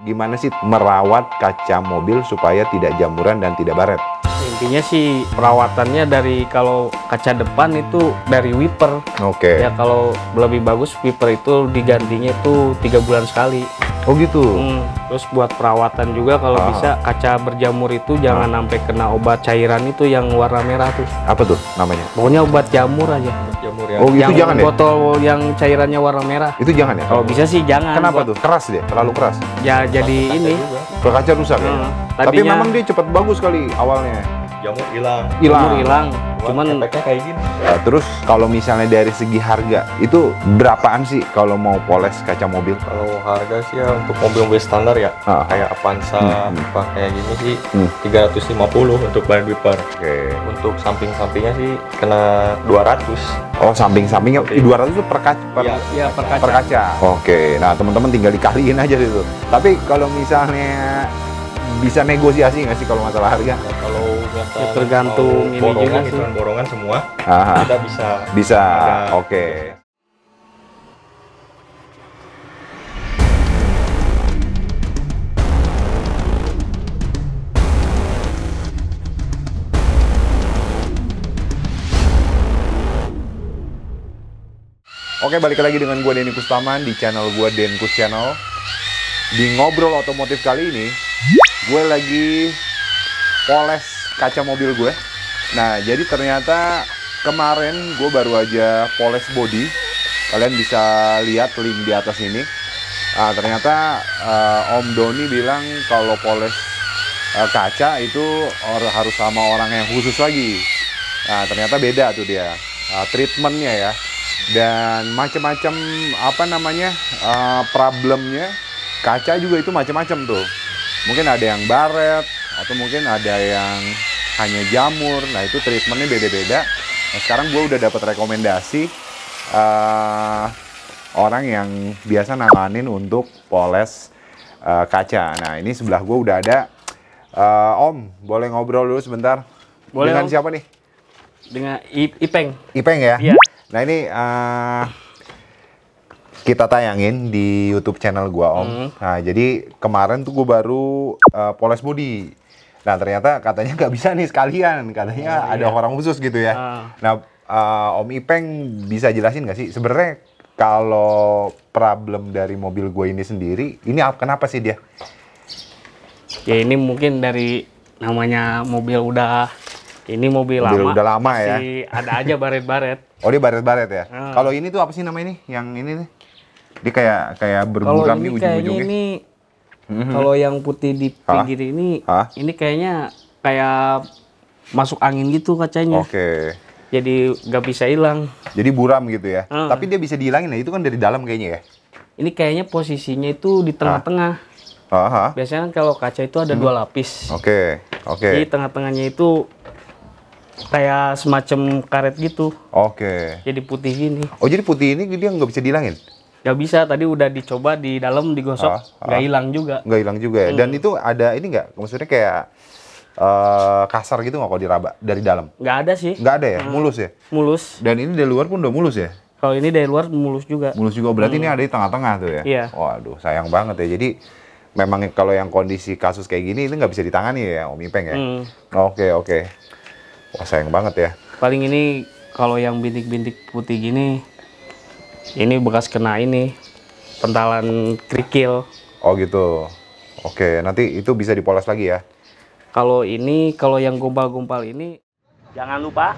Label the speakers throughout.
Speaker 1: gimana sih merawat kaca mobil supaya tidak jamuran dan tidak baret?
Speaker 2: Intinya sih perawatannya dari kalau kaca depan itu dari wiper.
Speaker 1: Oke.
Speaker 2: Ya kalau lebih bagus wiper itu digantinya itu 3 bulan sekali.
Speaker 1: Oh gitu.
Speaker 2: Terus buat perawatan juga kalau bisa kaca berjamur itu jangan sampai kena obat cairan itu yang warna merah tuh.
Speaker 1: Apa tuh namanya?
Speaker 2: Pokoknya obat jamur aja.
Speaker 3: Jamur ya.
Speaker 1: Oh itu
Speaker 2: Yang
Speaker 1: jangan ya?
Speaker 2: botol yang cairannya warna merah.
Speaker 1: Itu jangan ya?
Speaker 2: Kalau bisa sih jangan.
Speaker 1: Kenapa tuh? Keras dia? Terlalu keras?
Speaker 2: Ya jadi ini.
Speaker 1: Ke kaca rusak ya? Tapi
Speaker 2: Tadinya
Speaker 1: memang dia cepat bagus kali awalnya.
Speaker 3: Jamur hilang.
Speaker 2: jamur hilang.
Speaker 3: Cuman efeknya kayak gini.
Speaker 1: Terus kalau misalnya dari segi harga, itu berapaan sih kalau mau poles kaca mobil?
Speaker 3: Kalau harga sih ya untuk mobil-mobil standar ya, kayak Avanza, apa kayak gini sih 350 untuk ban wiper.
Speaker 1: Oke.
Speaker 3: Untuk samping-sampingnya sih kena 200.
Speaker 1: Oh, samping-sampingnya 200 itu per kaca?
Speaker 2: Ya per kaca.
Speaker 1: Per kaca. Oke, nah teman-teman tinggal dikaliin aja itu. Tapi kalau misalnya bisa negosiasi nggak sih kalau masalah harga?
Speaker 3: Ya, kalau
Speaker 2: Ya, tergantung ini juga sih.
Speaker 3: borongan semua,
Speaker 1: Aha.
Speaker 3: kita bisa.
Speaker 1: Bisa,
Speaker 3: Ada.
Speaker 1: oke. Oke, balik lagi dengan gue Denny Kustaman di channel gue Denkus Channel. Di ngobrol otomotif kali ini, gue lagi poles kaca mobil gue. Nah, jadi ternyata kemarin gue baru aja poles body. Kalian bisa lihat link di atas ini. Nah, ternyata Om Doni bilang kalau poles kaca itu harus sama orang yang khusus lagi. Nah, ternyata beda tuh dia treatmentnya ya. Dan macam-macam apa namanya problemnya kaca juga itu macam-macam tuh. Mungkin ada yang baret atau mungkin ada yang hanya jamur. Nah itu treatmentnya beda-beda. Nah, sekarang gue udah dapat rekomendasi orang yang biasa nanganin untuk poles kaca. Nah ini sebelah gue udah ada Om. Boleh ngobrol dulu sebentar?
Speaker 2: Boleh,
Speaker 1: dengan
Speaker 2: Om.
Speaker 1: siapa nih?
Speaker 2: Dengan Ipeng.
Speaker 1: Ipeng ya?
Speaker 2: Iya.
Speaker 1: Nah ini kita tayangin di YouTube channel gua Om. Nah jadi kemarin tuh gua baru poles body. Nah ternyata katanya nggak bisa nih sekalian, katanya ada orang khusus gitu ya. Nah Om Ipeng bisa jelasin nggak sih sebenarnya kalau problem dari mobil gue ini sendiri, ini kenapa sih dia?
Speaker 2: Ya ini mungkin dari namanya mobil mobil lama.
Speaker 1: Udah lama ya.
Speaker 2: Masih ada aja baret-baret.
Speaker 1: Oh dia baret-baret ya. Kalau ini tuh apa sih namanya nih? Yang ini nih? Dia kayak berburam nih ujung-ujungnya.
Speaker 2: Ini kalau yang putih di pinggir ini kayaknya kayak masuk angin gitu kacanya.
Speaker 1: Oke.
Speaker 2: Jadi nggak bisa hilang.
Speaker 1: Jadi buram gitu ya. Tapi dia bisa dihilangin ya. Itu kan dari dalam kayaknya ya.
Speaker 2: Ini kayaknya posisinya itu di tengah-tengah. Biasanya kan kalau kaca itu ada 2 lapis.
Speaker 1: Oke.
Speaker 2: Jadi tengah-tengahnya itu kayak semacam karet gitu.
Speaker 1: Oke.
Speaker 2: Jadi putih gini.
Speaker 1: Oh jadi putih ini dia nggak bisa dihilangin?
Speaker 2: Nggak bisa, tadi udah dicoba di dalam digosok, nggak hilang juga.
Speaker 1: Nggak hilang juga ya? Dan itu ada ini nggak? Maksudnya kayak kasar gitu nggak kalau diraba dari dalam?
Speaker 2: Nggak ada sih.
Speaker 1: Nggak ada ya? Mulus ya?
Speaker 2: Mulus.
Speaker 1: Dan ini dari luar pun udah mulus ya?
Speaker 2: Kalau ini dari luar mulus juga.
Speaker 1: Mulus juga, berarti ini ada di tengah-tengah tuh ya?
Speaker 2: Iya.
Speaker 1: Waduh, sayang banget ya. Jadi memang kalau yang kondisi kasus kayak gini itu nggak bisa ditangani ya Om Ipeng ya? Oke. Wah sayang banget ya.
Speaker 2: Paling ini kalau yang bintik-bintik putih gini, ini bekas kena ini pentalan kerikil.
Speaker 1: Oh gitu. Oke, nanti itu bisa dipoles lagi ya.
Speaker 2: Kalau yang gumpal-gumpal ini, jangan lupa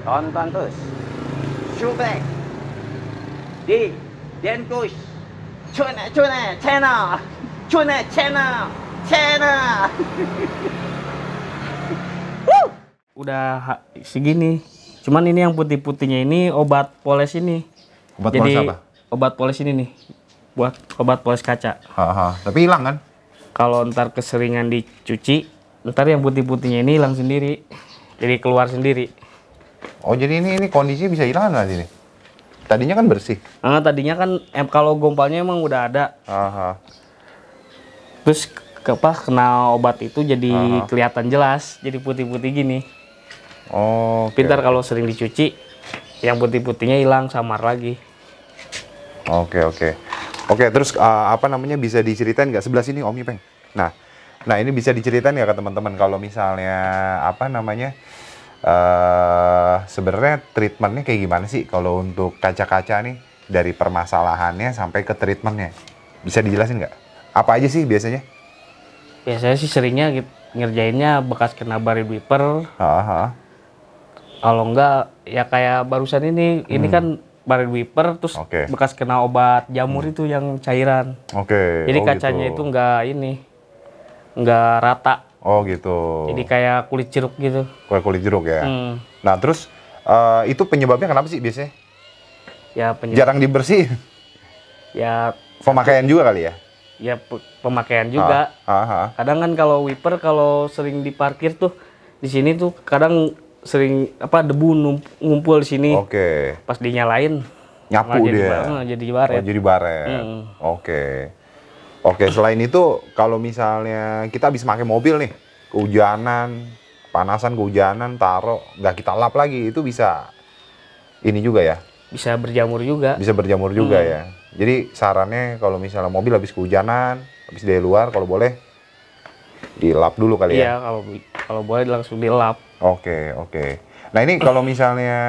Speaker 2: tonton terus Shubek di Denkus channel. Udah segini. Cuman ini yang putih-putihnya ini obat poles ini.
Speaker 1: Obat
Speaker 2: Jadi,
Speaker 1: poles apa?
Speaker 2: Obat poles ini nih. Buat obat poles kaca.
Speaker 1: Tapi hilang kan?
Speaker 2: Kalau ntar keseringan dicuci, ntar yang putih-putihnya ini hilang sendiri. Jadi keluar sendiri.
Speaker 1: Oh jadi ini kondisinya bisa hilang nanti nih? Tadinya kan bersih?
Speaker 2: Tadinya kan kalau gompalnya emang udah ada. Terus kena obat itu jadi kelihatan jelas. Jadi putih-putih gini. Pintar kalau sering dicuci, yang putih-putihnya hilang, samar lagi.
Speaker 1: Oke. Oke, terus apa namanya bisa diceritain nggak sebelah sini Om Ipeng? Nah, ini bisa diceritain ya ke teman-teman kalau misalnya apa namanya sebenarnya treatmentnya kayak gimana sih kalau untuk kaca-kaca nih dari permasalahannya sampai ke treatmentnya? Bisa dijelasin nggak? Apa aja sih biasanya?
Speaker 2: Biasanya sih seringnya ngerjainnya bekas kena barrel wiper. Kalau enggak ya kayak barusan ini kan barrel wiper terus bekas kena obat jamur itu yang cairan. Jadi kacanya
Speaker 1: gitu.
Speaker 2: itu enggak rata.
Speaker 1: Oh gitu.
Speaker 2: Jadi kayak kulit jeruk gitu.
Speaker 1: Kayak kulit jeruk ya. Nah terus itu penyebabnya kenapa sih biasanya?
Speaker 2: Ya
Speaker 1: jarang dibersihin.
Speaker 2: Ya
Speaker 1: pemakaian juga kali ya?
Speaker 2: Ya pemakaian juga. Kadang kan kalau wiper kalau sering diparkir tuh di sini tuh kadang sering debu ngumpul di sini. Pas dinyalain
Speaker 1: nyapu dia.
Speaker 2: Jadi baret.
Speaker 1: Jadi baret. Oke, selain itu kalau misalnya kita habis pakai mobil nih, kehujanan, panasan kehujanan, taruh nggak kita lap lagi, itu bisa ini juga ya?
Speaker 2: Bisa berjamur juga.
Speaker 1: Bisa berjamur juga ya. Jadi sarannya kalau misalnya mobil habis kehujanan, habis dari luar kalau boleh dilap dulu kali ya?
Speaker 2: Iya, kalau boleh langsung dilap.
Speaker 1: Oke. Nah ini kalau misalnya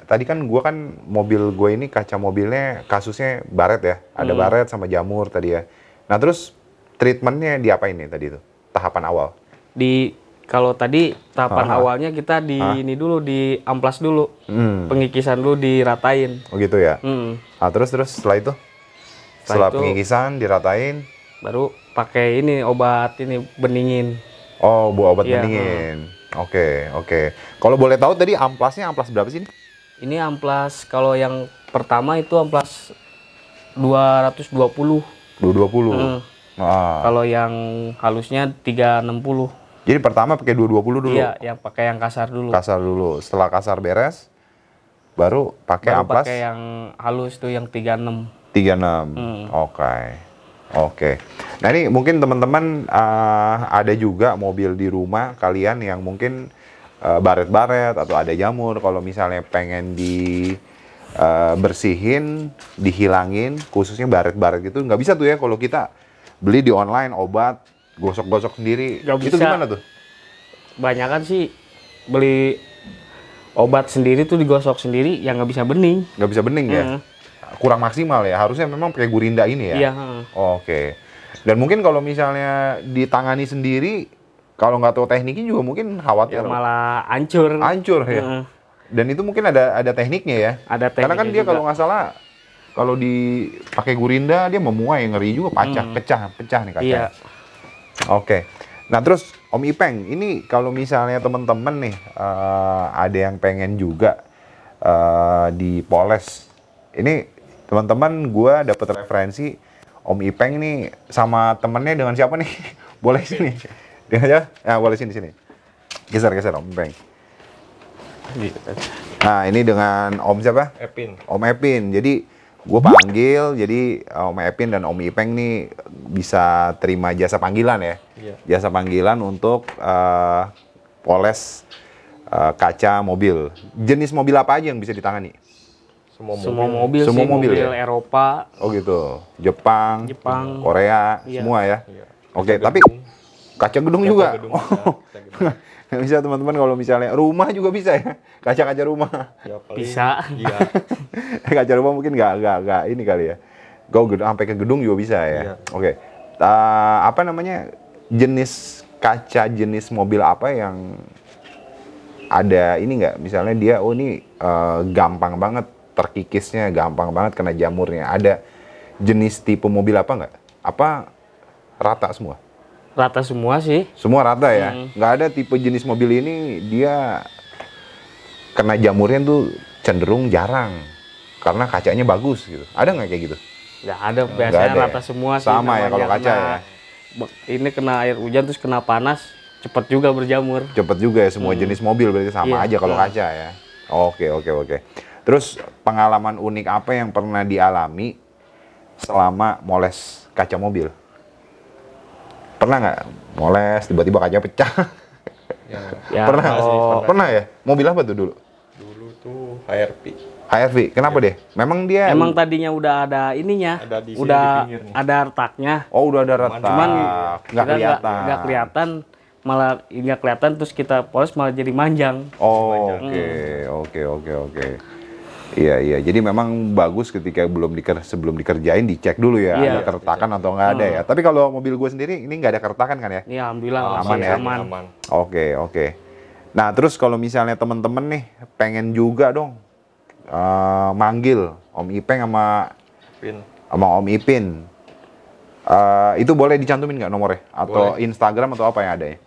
Speaker 1: tadi kan gua kan mobil gue ini kaca mobilnya kasusnya baret ya, ada baret sama jamur tadi ya. Nah terus treatmentnya diapain nih tadi itu tahapan awal?
Speaker 2: Kalau tadi tahapan awalnya kita ini dulu di amplas dulu, pengikisan dulu diratain.
Speaker 1: Oh gitu ya. Nah terus setelah itu setelah pengikisan diratain,
Speaker 2: baru pakai ini obat ini beningin.
Speaker 1: Oh, obat beningin. Oke. Kalau boleh tahu tadi amplasnya amplas berapa sih?
Speaker 2: Ini amplas kalau yang pertama itu amplas 220.
Speaker 1: 220.
Speaker 2: Kalau yang halusnya 360.
Speaker 1: Jadi pertama pakai 220 dulu.
Speaker 2: Iya, yang pakai yang kasar dulu.
Speaker 1: Kasar dulu. Setelah kasar beres, baru pakai amplas.
Speaker 2: Pakai yang halus tuh yang 36.
Speaker 1: 36. Oke. Nah ini mungkin teman-teman ada juga mobil di rumah kalian yang mungkin baret-baret atau ada jamur. Kalau misalnya pengen bersihin, dihilangin, khususnya baret-baret gitu, nggak bisa tuh ya kalau kita beli di online obat, gosok-gosok sendiri. Itu gimana tuh?
Speaker 2: Banyakan sih beli obat sendiri tuh digosok sendiri, yang nggak bisa bening.
Speaker 1: Nggak bisa bening ya? Kurang maksimal ya, harusnya memang pakai Gurinda ini ya?
Speaker 2: Iya.
Speaker 1: Oke. Dan mungkin kalau misalnya ditangani sendiri, kalau nggak tahu tekniknya juga mungkin khawatir.
Speaker 2: Ya malah hancur.
Speaker 1: Hancur ya? Dan itu mungkin ada tekniknya ya?
Speaker 2: Ada tekniknya.
Speaker 1: Karena kan dia kalau nggak salah, kalau dipakai Gurinda, dia memuai, ngeri juga, pecah nih kacanya.
Speaker 2: Iya.
Speaker 1: Oke. Nah terus Om Ipeng, ini kalau misalnya teman-teman nih, ada yang pengen juga dipoles. Ini teman-teman, gue dapet referensi Om Ipeng nih sama temennya dengan siapa nih? Boleh sini? Dia aja? Ya boleh sini. Geser Om Ipeng. Nah ini dengan Om siapa?
Speaker 3: Epin.
Speaker 1: Om Epin. Jadi gue panggil, jadi Om Epin dan Om Ipeng nih bisa terima jasa panggilan ya?
Speaker 3: Iya.
Speaker 1: Jasa panggilan untuk poles kaca mobil. Jenis mobil apa aja yang bisa ditangani?
Speaker 2: Semua mobil
Speaker 1: ya?
Speaker 2: Eropa.
Speaker 1: Oh gitu. Jepang, Korea, semua ya?
Speaker 3: Iya.
Speaker 1: Oke, tapi kaca gedung juga? Bisa teman-teman kalau misalnya rumah juga bisa ya? Kaca-kaca rumah?
Speaker 3: Ya,
Speaker 2: bisa.
Speaker 3: Iya.
Speaker 1: Kaca rumah mungkin nggak ini kali ya? Sampai ke gedung juga bisa ya?
Speaker 3: Iya.
Speaker 1: Oke. Apa namanya, jenis kaca jenis mobil apa yang ada ini nggak? Misalnya dia, ini gampang banget terkikisnya, gampang banget kena jamurnya. Ada jenis tipe mobil apa nggak? Apa rata semua?
Speaker 2: Rata semua sih.
Speaker 1: Semua rata ya? Nggak ada tipe jenis mobil ini dia kena jamurnya tuh cenderung jarang karena kacanya bagus gitu. Ada nggak kayak gitu?
Speaker 2: Nggak ada, biasanya rata semua sih.
Speaker 1: Sama ya kalau kaca ya?
Speaker 2: Ini kena air hujan terus kena panas, cepet juga berjamur.
Speaker 1: Cepet juga ya, semua jenis mobil berarti sama aja kalau kaca ya? Oke. Terus pengalaman unik apa yang pernah dialami selama moles kaca mobil? Pernah nggak moles tiba-tiba kaca pecah?
Speaker 2: Ya,
Speaker 1: pernah ya? Mobil apa tuh dulu?
Speaker 3: Dulu tuh HRV.
Speaker 1: HRV, kenapa deh? Memang dia...
Speaker 2: Emang tadinya udah ada ininya, udah ada retaknya.
Speaker 1: Oh, udah ada retak.
Speaker 2: Cuman
Speaker 1: nggak kelihatan.
Speaker 2: Nggak kelihatan, malah nggak kelihatan, terus kita poles malah jadi manjang.
Speaker 1: Oh, oke. Iya. Jadi memang bagus ketika sebelum dikerjain dicek dulu ya, ada keretakan atau nggak ada ya. Tapi kalau mobil gue sendiri ini nggak ada keretakan kan ya?
Speaker 2: Iya, alhamdulillah
Speaker 1: aman ya.
Speaker 2: Aman.
Speaker 1: Oke. Nah, terus kalau misalnya temen-temen nih pengen juga dong manggil Om Ipeng sama Om Ipin, itu boleh dicantumin nggak nomornya? Atau boleh. Instagram atau apa yang ada ya?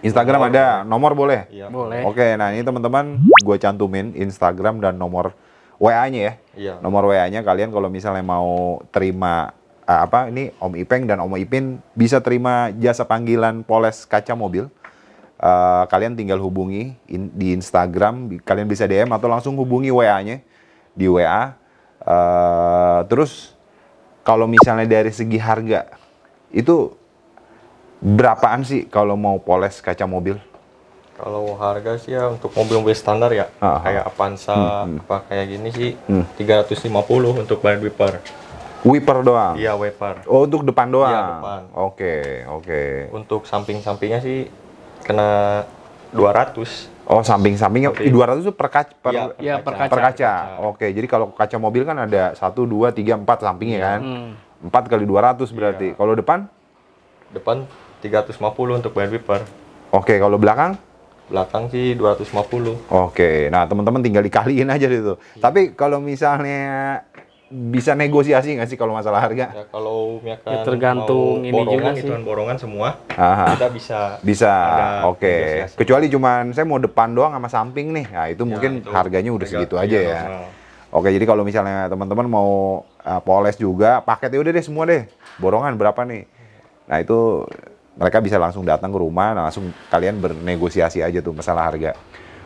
Speaker 1: Instagram nomor ada, nomor boleh?
Speaker 2: Iya, boleh.
Speaker 1: Oke, nah ini teman-teman gue cantumin Instagram dan nomor WA-nya ya.
Speaker 3: Iya.
Speaker 1: Nomor WA-nya kalian kalau misalnya mau terima ini Om Ipeng dan Om Ipin bisa terima jasa panggilan poles kaca mobil. Kalian tinggal hubungi di Instagram, kalian bisa DM atau langsung hubungi WA-nya di WA. Terus kalau misalnya dari segi harga, itu berapaan sih kalau mau poles kaca mobil?
Speaker 3: Kalau harga sih ya untuk mobil standar ya, kayak Avanza, kayak gini sih 350 untuk ban wiper.
Speaker 1: Wiper doang?
Speaker 3: Iya, wiper.
Speaker 1: Oh, untuk depan doang?
Speaker 3: Iya, depan.
Speaker 1: Oke.
Speaker 3: Untuk samping-sampingnya sih kena 200.
Speaker 1: Oh, samping-sampingnya 200 itu per kaca? Per kaca. Oke, jadi kalau kaca mobil kan ada 1, 2, 3, 4 sampingnya kan? 4 kali 200 berarti. Kalau depan?
Speaker 3: Depan 350 untuk ban wiper.
Speaker 1: Oke, kalau belakang?
Speaker 3: Belakang sih 250.
Speaker 1: Oke, nah teman-teman tinggal dikaliin aja gitu. Tapi kalau misalnya bisa negosiasi nggak sih kalau masalah harga?
Speaker 3: Ya kalau misalkan
Speaker 2: tergantung
Speaker 3: mau
Speaker 2: ini
Speaker 3: borongan,
Speaker 2: juga sih.
Speaker 3: borongan semua, kita bisa.
Speaker 1: Oke. Kecuali cuman saya mau depan doang sama samping nih, nah itu mungkin itu harganya udah segitu aja ya. Oke, jadi kalau misalnya teman-teman mau poles juga, paketnya udah deh semua deh. Borongan berapa nih? Nah itu mereka bisa langsung datang ke rumah, langsung kalian bernegosiasi aja tuh masalah harga.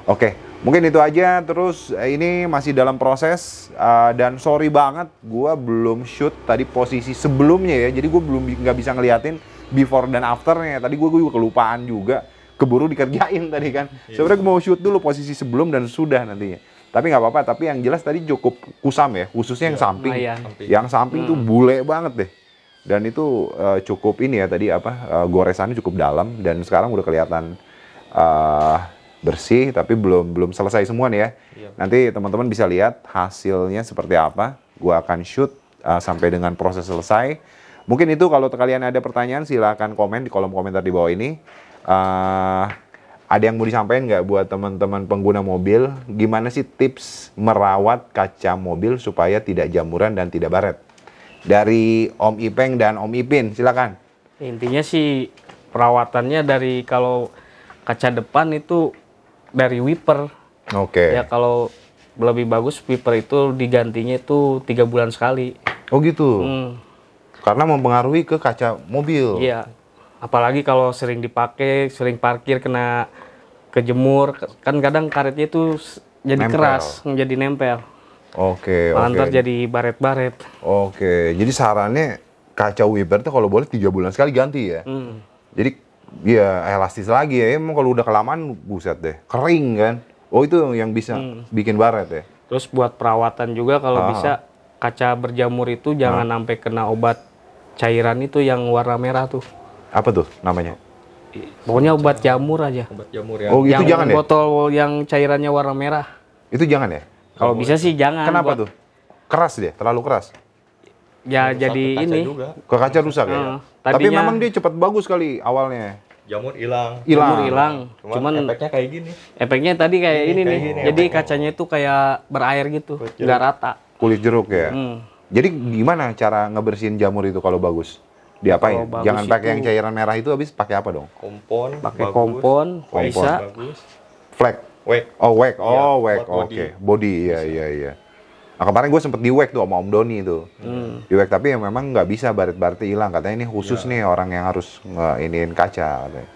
Speaker 1: Oke, mungkin itu aja. Terus ini masih dalam proses dan sorry banget, gue belum shoot tadi posisi sebelumnya ya. Jadi gue nggak bisa ngeliatin before dan afternya. Tadi gue kelupaan juga, keburu dikerjain tadi kan. Sebenarnya gue mau shoot dulu posisi sebelum dan sudah nantinya. Tapi nggak apa-apa. Tapi yang jelas tadi cukup kusam ya, khususnya yang samping. Yang samping tuh bule banget deh. Dan itu cukup ini ya tadi goresannya cukup dalam dan sekarang udah kelihatan bersih, tapi belum selesai semua nih ya. Nanti teman-teman bisa lihat hasilnya seperti apa. Gua akan shoot sampai dengan proses selesai. Mungkin itu, kalau kalian ada pertanyaan silahkan komen di kolom komentar di bawah ini. Ada yang mau disampaikan nggak buat teman-teman pengguna mobil? Gimana sih tips merawat kaca mobil supaya tidak jamuran dan tidak baret? Dari Om Ipeng dan Om Ipin, silakan.
Speaker 2: Intinya sih perawatannya dari kalau kaca depan itu dari wiper.
Speaker 1: Oke.
Speaker 2: Ya kalau lebih bagus wiper itu digantinya itu 3 bulan sekali.
Speaker 1: Oh gitu. Karena mempengaruhi ke kaca mobil.
Speaker 2: Iya. Apalagi kalau sering dipakai, sering parkir kena kejemur, kan kadang karetnya itu jadi keras, menjadi nempel.
Speaker 1: Oke.
Speaker 2: Ntar jadi baret-baret.
Speaker 1: Oke. Jadi sarannya kaca wiper tuh kalau boleh 3 bulan sekali ganti ya. Jadi ya elastis lagi ya, emang kalau udah kelamaan buset deh, kering kan. Oh itu yang bisa bikin baret ya.
Speaker 2: Terus buat perawatan juga kalau bisa kaca berjamur itu jangan sampai kena obat cairan itu yang warna merah tuh.
Speaker 1: Apa tuh namanya?
Speaker 2: Pokoknya obat jamur aja.
Speaker 3: Obat jamur ya.
Speaker 1: Oh itu
Speaker 2: yang
Speaker 1: jangan ya?
Speaker 2: Botol yang cairannya warna merah.
Speaker 1: Itu jangan ya?
Speaker 2: Kalau bisa sih jangan.
Speaker 1: Kenapa tuh? Keras dia, terlalu keras.
Speaker 2: Ya jadi ini.
Speaker 1: Ke kaca rusak ya? Tapi memang dia cepat bagus kali awalnya.
Speaker 3: Jamur hilang.
Speaker 2: Cuman
Speaker 3: efeknya kayak gini.
Speaker 2: Efeknya tadi kayak ini nih. Jadi kacanya itu kayak berair gitu, nggak rata.
Speaker 1: Kulit jeruk ya. Jadi gimana cara ngebersihin jamur itu kalau bagus? Diapain? Jangan pakai yang cairan merah itu, habis pakai apa dong?
Speaker 3: Kompon.
Speaker 2: Pakai kompon, bisa.
Speaker 1: Flek. Wax. Oke. Body, iya. Nah, kemarin gue sempet di wax tuh sama Om Doni itu. Di wax, tapi ya memang nggak bisa baret-baretnya hilang. Katanya ini khusus nih orang yang harus iniin kaca. Katanya.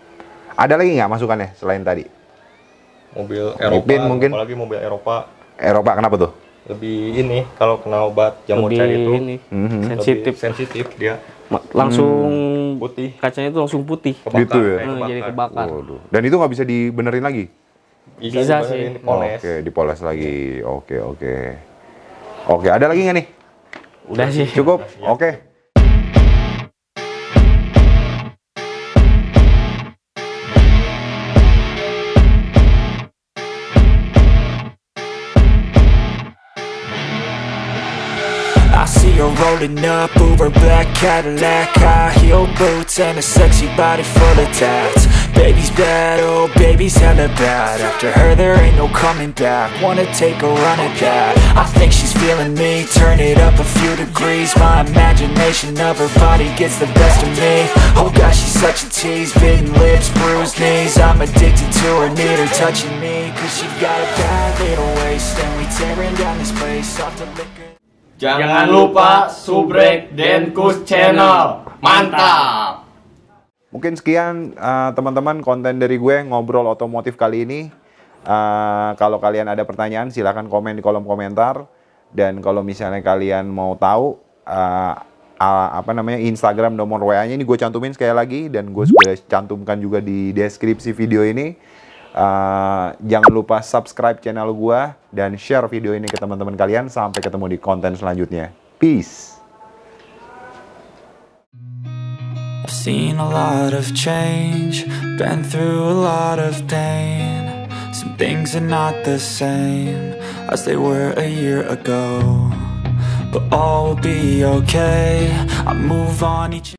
Speaker 1: Ada lagi nggak masukannya selain tadi?
Speaker 3: Mobil Eropa,
Speaker 1: mungkin?
Speaker 3: Apalagi mobil Eropa.
Speaker 1: Eropa kenapa tuh?
Speaker 3: Lebih ini, kalau kena obat jamur cair itu sensitif dia.
Speaker 2: Langsung
Speaker 3: putih.
Speaker 2: Kacanya itu langsung putih.
Speaker 1: Kebakar, gitu ya?
Speaker 2: Jadi kebakar.
Speaker 1: Dan itu nggak bisa dibenerin lagi?
Speaker 2: Bisa sih.
Speaker 3: Dipoles.
Speaker 1: Oke, dipoles lagi. Oke, ada lagi nggak nih?
Speaker 2: Udah sih.
Speaker 1: Cukup? Oke.
Speaker 4: I see her rolling up, Uber black Cadillac, high heel boots and a sexy body full of tats. Baby's bad, oh baby's hella bad. After her there ain't no coming back. Wanna take a run at that? I think she's feeling me. Turn it up a few degrees. My imagination of her body gets the best of me. Oh gosh, she's such a tease. Bitten lips, bruised knees. I'm addicted to her, need her touching me. Cause she got a bad little waist, and we tearing down this place off the liquor.
Speaker 5: Jangan lupa subrek Denkus Channel. Mantap!
Speaker 1: Mungkin sekian teman-teman konten dari gue ngobrol otomotif kali ini. Kalau kalian ada pertanyaan silahkan komen di kolom komentar. Dan kalau misalnya kalian mau tahu Instagram nomor WA-nya ini gue cantumin sekali lagi. Dan gue sudah cantumkan juga di deskripsi video ini. Jangan lupa subscribe channel gua dan share video ini ke teman-teman kalian. Sampai ketemu di konten selanjutnya. Peace.
Speaker 4: I've seen a lot of change, been through a lot of pain. Some things are not the same as they were a year ago, but all will be okay. I move on each